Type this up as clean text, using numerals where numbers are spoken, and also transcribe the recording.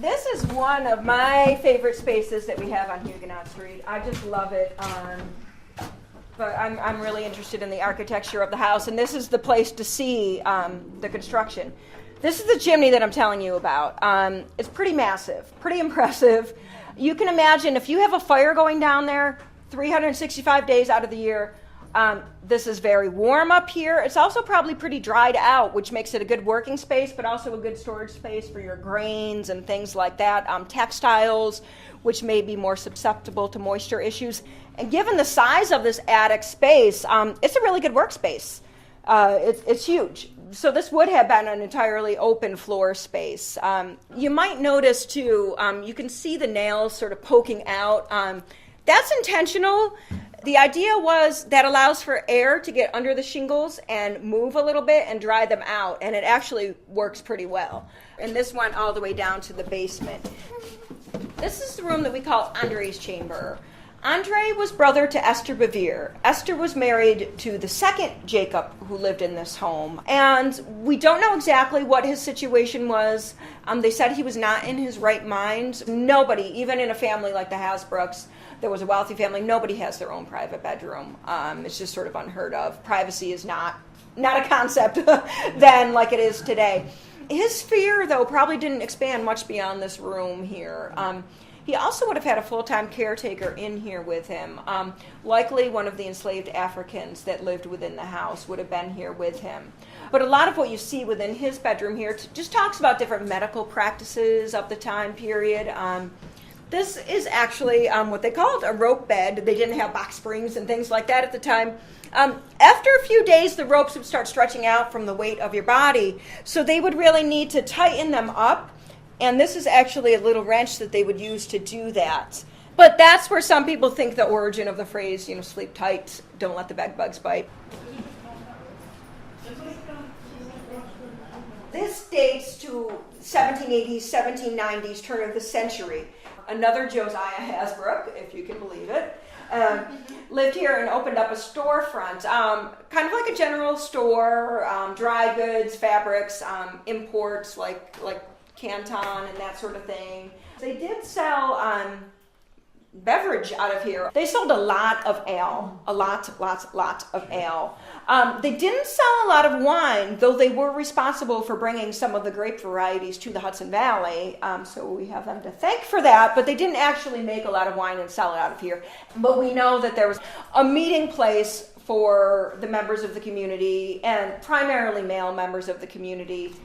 This is one of my favorite spaces that we have on Huguenot Street. I just love it. But I'm really interested in the architecture of the house, and this is the place to see the construction. This is the chimney that I'm telling you about. It's pretty massive, pretty impressive. You can imagine if you have a fire going down there 365 days out of the year. This is very warm up here. It's also probably pretty dried out, which makes it a good working space, but also a good storage space for your grains and things like that. Textiles, which may be more susceptible to moisture issues. And given the size of this attic space, it's a really good workspace. It's huge. So this would have been an entirely open floor space. You might notice, too, you can see the nails sort of poking out. That's intentional. The idea was that allows for air to get under the shingles and move a little bit and dry them out, and it actually works pretty well. And this went all the way down to the basement. This is the room that we call Andre's chamber. Andre was brother to Esther Bevere. Esther was married to the second Jacob who lived in this home. And we don't know exactly what his situation was. They said he was not in his right mind. Nobody, even in a family like the Hasbrooks, that was a wealthy family, nobody has their own private bedroom. It's just sort of unheard of. Privacy is not a concept then like it is today. His sphere, though, probably didn't expand much beyond this room here. He also would have had a full-time caretaker in here with him. Likely one of the enslaved Africans that lived within the house would have been here with him. But a lot of what you see within his bedroom here just talks about different medical practices of the time period. This is actually what they called a rope bed. They didn't have box springs and things like that at the time. After a few days, the ropes would start stretching out from the weight of your body, so they would really need to tighten them up. And this is actually a little wrench that they would use to do that. But that's where some people think the origin of the phrase, sleep tight, don't let the bed bugs bite. This dates to 1780s, 1790s, turn of the century. Another Josiah Hasbrook, if you can believe it, lived here and opened up a storefront, kind of like a general store, dry goods, fabrics, imports like Canton and that sort of thing. They did sell beverage out of here. They sold a lot of ale, lots of ale. They didn't sell a lot of wine, though they were responsible for bringing some of the grape varieties to the Hudson Valley, so we have them to thank for that, but they didn't actually make a lot of wine and sell it out of here. But we know that there was a meeting place for the members of the community, and primarily male members of the community.